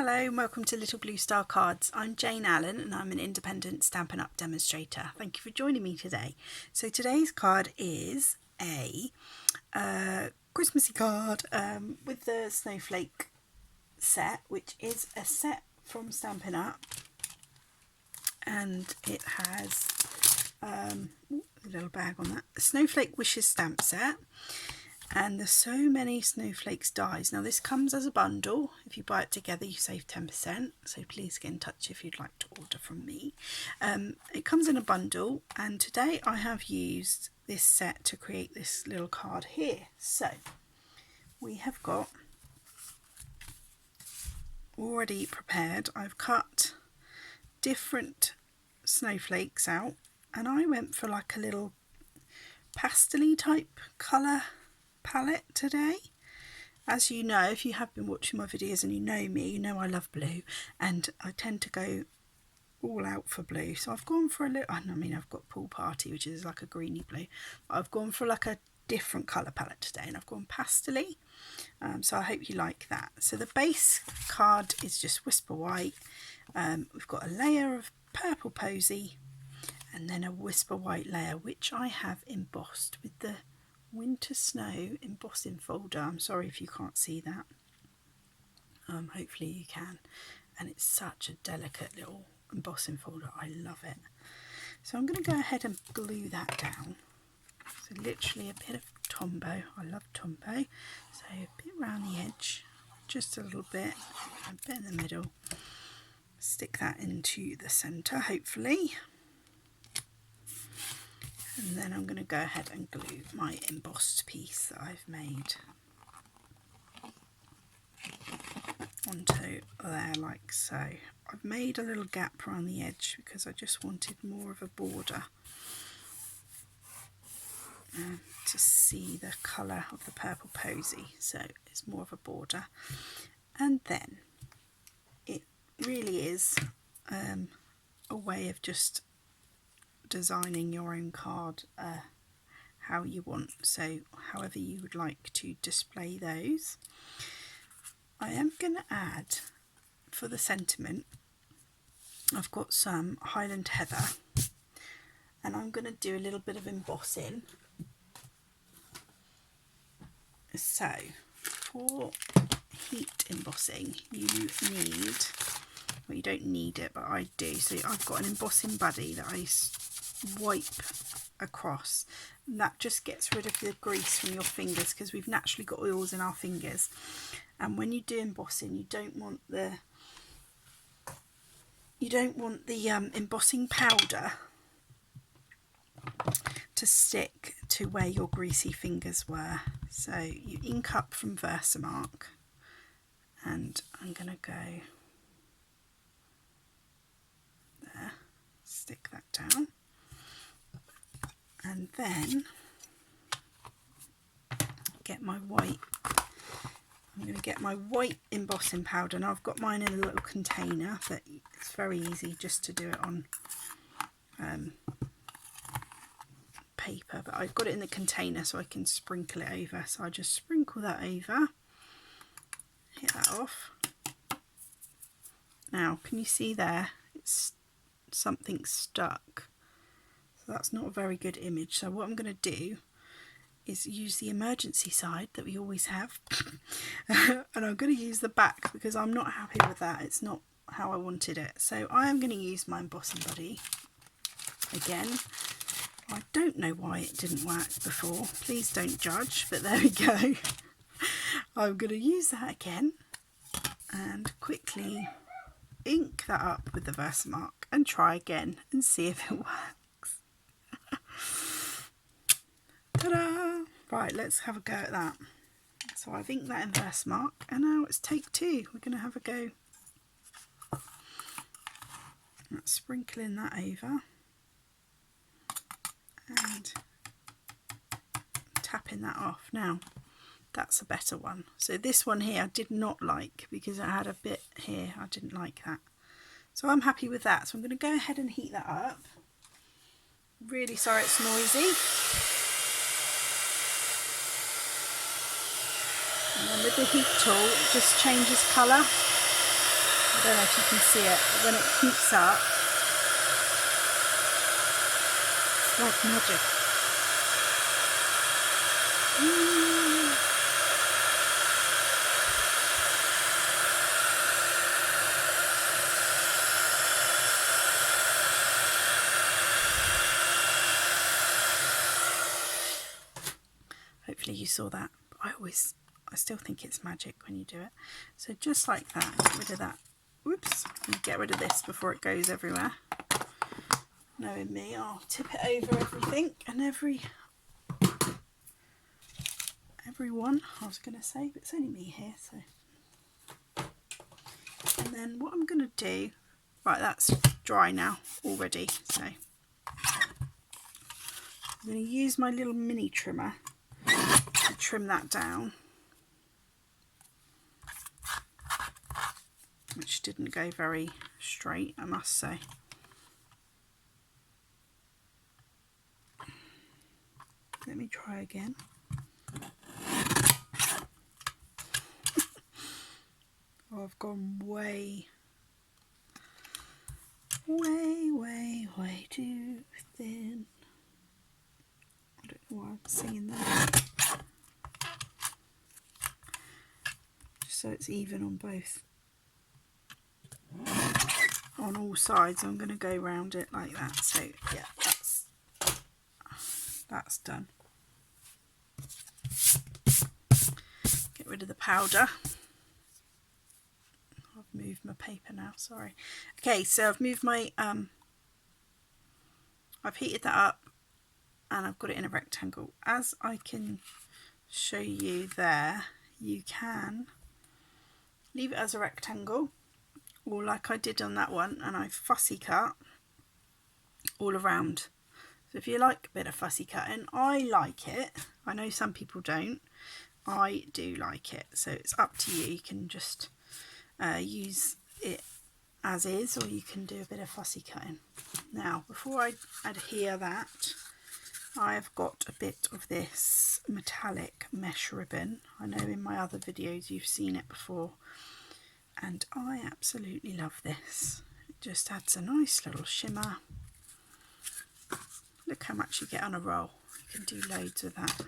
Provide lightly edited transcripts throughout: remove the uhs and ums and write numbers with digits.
Hello and welcome to Little Blue Star Cards. I'm Jane Allen and I'm an independent Stampin' Up demonstrator. Thank you for joining me today. So today's card is a Christmassy card with the Snowflake set, which is a set from Stampin' Up, and it has a little bag on that, a Snowflake Wishes stamp set. And there's so many snowflakes dies. Now this comes as a bundle. If you buy it together you save 10%, so please get in touch if you'd like to order from me. It comes in a bundle, and today I have used this set to create this little card here. So we have got already prepared, I've cut different snowflakes out, and I went for like a little pastel-y type colour palette today. As you know, if you have been watching my videos and you know me, you know I love blue, and I tend to go all out for blue. So I've gone for a little, I mean I've got Pool Party, which is like a greeny blue, but I've gone for like a different colour palette today, and I've gone pastel-y. So I hope you like that. So the base card is just Whisper White. We've got a layer of purple posy and then a Whisper White layer, which I have embossed with the Winter Snow embossing folder. I'm sorry if you can't see that. Hopefully you can. And it's such a delicate little embossing folder. I love it. So I'm going to go ahead and glue that down. So literally a bit of Tombow. I love Tombow. So a bit around the edge, just a little bit, a bit in the middle. Stick that into the centre, hopefully. And then I'm going to go ahead and glue my embossed piece that I've made onto there like so. I've made a little gap around the edge because I just wanted more of a border to see the colour of the purple posy, so it's more of a border. And then it really is a way of just designing your own card how you want, so however you would like to display those. I am going to add, for the sentiment, I've got some Highland Heather, and I'm going to do a little bit of embossing. So for heat embossing you need, well, you don't need it, but I do. So I've got an embossing buddy that I wipe across, and that just gets rid of the grease from your fingers, because we've naturally got oils in our fingers, and when you do embossing you don't want the embossing powder to stick to where your greasy fingers were. So you ink up from Versamark, and I'm going to go there, stick that down, and then get my white. I'm going to get my white embossing powder. Now I've got mine in a little container, but it's very easy just to do it on paper, but I've got it in the container so I can sprinkle it over. So I just sprinkle that over, hit that off. Now can you see there, it's something stuck, so that's not a very good image. So what I'm going to do is use the emergency side that we always have and I'm going to use the back because I'm not happy with that. It's not how I wanted it. So I am going to use my embossing buddy again. I don't know why it didn't work before, please don't judge, but there we go. I'm going to use that again and quickly ink that up with the Versamark and try again and see if it works. Ta-da! Right, let's have a go at that. So I've inked that in Versamark, and now it's take two. We're going to have a go at sprinkling that over and tapping that off. Now that's a better one. So this one here I did not like because I had a bit here, I didn't like that. So I'm happy with that. So I'm going to go ahead and heat that up. Really sorry it's noisy. And then with the heat tool it just changes colour. I don't know if you can see it, but when it heats up, it's like magic. Hopefully you saw that. I still think it's magic when you do it. So just like that, get rid of that. Whoops, and get rid of this before it goes everywhere. Knowing me, I'll tip it over everything and everyone, I was going to say, but it's only me here, so. And then what I'm going to do, right, that's dry now already, so I'm going to use my little mini trimmer to trim that down, which didn't go very straight, I must say. Let me try again. Oh, I've gone way too thin. I don't know why I'm singing that. Just so it's even on both. On all sides, I'm going to go round it like that. So yeah, that's done. Get rid of the powder. I've moved my paper now, sorry. Okay, so I've moved my I've heated that up and I've got it in a rectangle. As I can show you there, you can leave it as a rectangle, or like I did on that one, and I fussy cut all around. So if you like a bit of fussy cutting, I like it. I know some people don't. I do like it, so it's up to you. You can just use it as is, or you can do a bit of fussy cutting. Now, before I adhere that, I've got a bit of this metallic mesh ribbon. I know in my other videos you've seen it before, and I absolutely love this. It just adds a nice little shimmer. Look how much you get on a roll. You can do loads with that.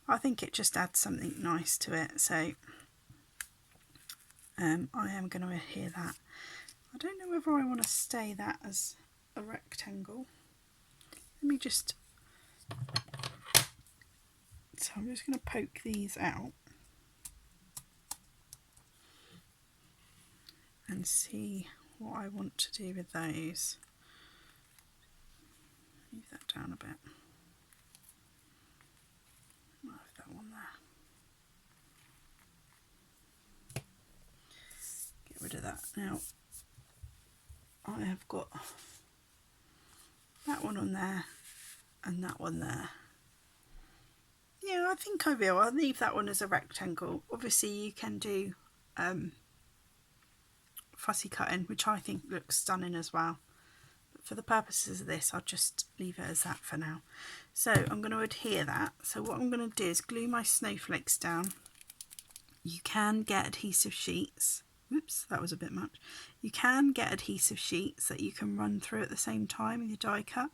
I think it just adds something nice to it, so I am going to adhere that. I don't know whether I want to stay that as a rectangle. Let me just, so I'm just going to poke these out and see what I want to do with those. Move that down a bit. I'll have that one there. Get rid of that. Now, I have got that one on there and that one there. Yeah, I think I will. I'll leave that one as a rectangle. Obviously you can do fussy cutting, which I think looks stunning as well. But for the purposes of this, I'll just leave it as that for now. So I'm going to adhere that. So what I'm going to do is glue my snowflakes down. You can get adhesive sheets. Oops, that was a bit much. You can get adhesive sheets that you can run through at the same time with your die cut,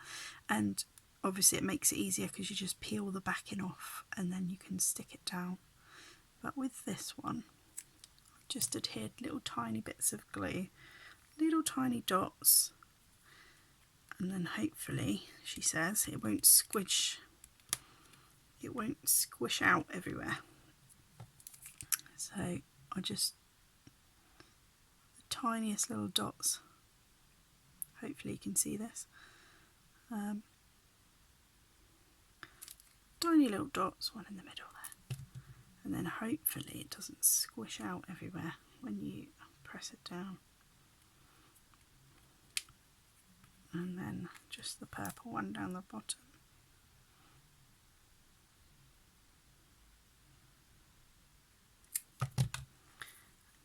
and obviously it makes it easier because you just peel the backing off and then you can stick it down. But with this one, I've just adhered little tiny bits of glue, little tiny dots, and then hopefully, she says, it won't squish out everywhere. So I just, tiniest little dots, hopefully you can see this, tiny little dots, one in the middle there, and then hopefully it doesn't squish out everywhere when you press it down. And then just the purple one down the bottom.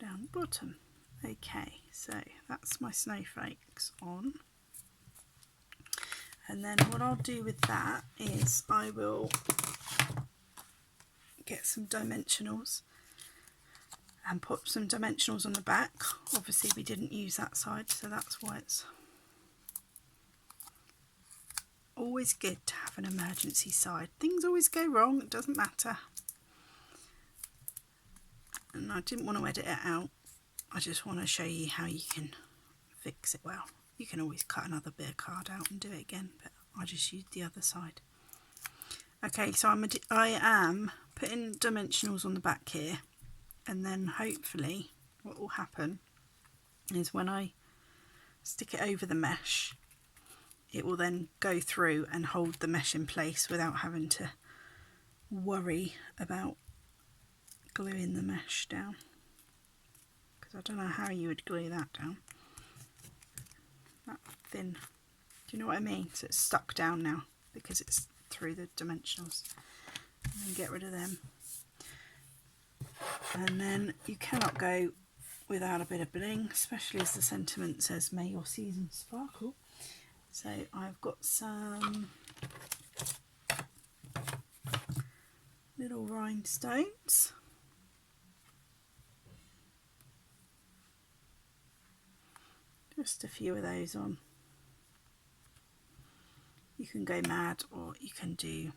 Down the bottom. Okay, so that's my snowflakes on. And then what I'll do with that is I will get some dimensionals and put some dimensionals on the back. Obviously we didn't use that side, so that's why it's always good to have an emergency side. Things always go wrong, it doesn't matter. And I didn't want to edit it out, I just want to show you how you can fix it well. You can always cut another bit of card out and do it again, but I just used the other side. Okay, so I am putting dimensionals on the back here, and then hopefully what will happen is when I stick it over the mesh, it will then go through and hold the mesh in place without having to worry about gluing the mesh down, because I don't know how you would glue that down, that thin. Do you know what I mean? So it's stuck down now because it's through the dimensionals. And then get rid of them. And then you cannot go without a bit of bling, especially as the sentiment says, may your season sparkle. So I've got some little rhinestones. Just a few of those on. You can go mad, or you can do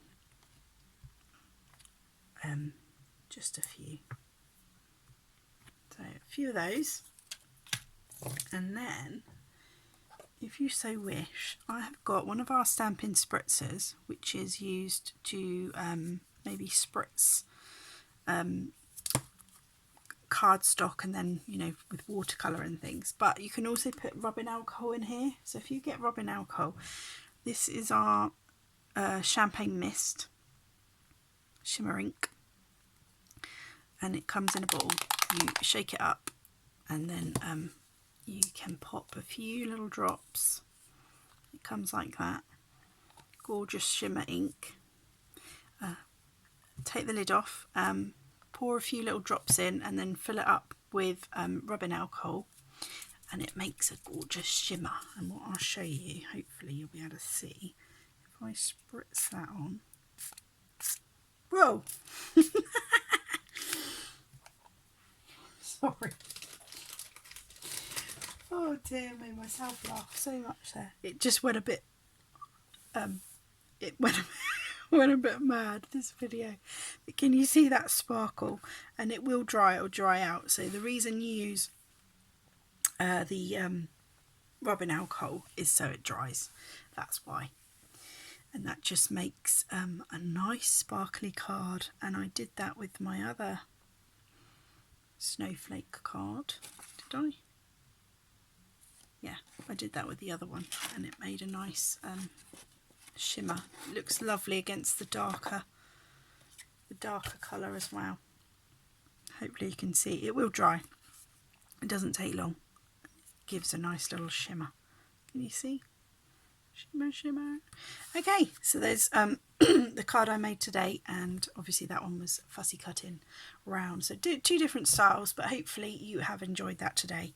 just a few. So a few of those, and then if you so wish, I have got one of our Stampin' spritzers, which is used to maybe spritz cardstock, and then, you know, with watercolour and things. But you can also put rubbing alcohol in here. So if you get rubbing alcohol, this is our champagne mist shimmer ink, and it comes in a bottle. You shake it up, and then you can pop a few little drops. It comes like that. Gorgeous shimmer ink. Take the lid off, pour a few little drops in, and then fill it up with rubbing alcohol, and it makes a gorgeous shimmer. And what I'll show you, hopefully you'll be able to see, if I spritz that on. Whoa! Sorry. Oh dear, I made myself laugh so much there. It just went a bit, it went a bit mad, this video. But can you see that sparkle? And it will dry, it'll dry out. So the reason you use the rubbing alcohol is so it dries. That's why. And that just makes a nice sparkly card. And I did that with my other snowflake card. Did I? Yeah, I did that with the other one, and it made a nice shimmer. It looks lovely against the darker colour as well. Hopefully you can see. It will dry. It doesn't take long. It gives a nice little shimmer. Can you see? Shimmer, shimmer. Okay, so there's the card I made today, and obviously that one was fussy cutting round. So two different styles, but hopefully you have enjoyed that today.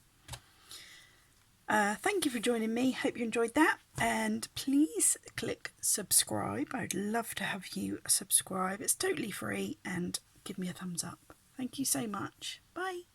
Thank you for joining me. Hope you enjoyed that, and please click subscribe. I'd love to have you subscribe. It's totally free, and give me a thumbs up. Thank you so much. Bye.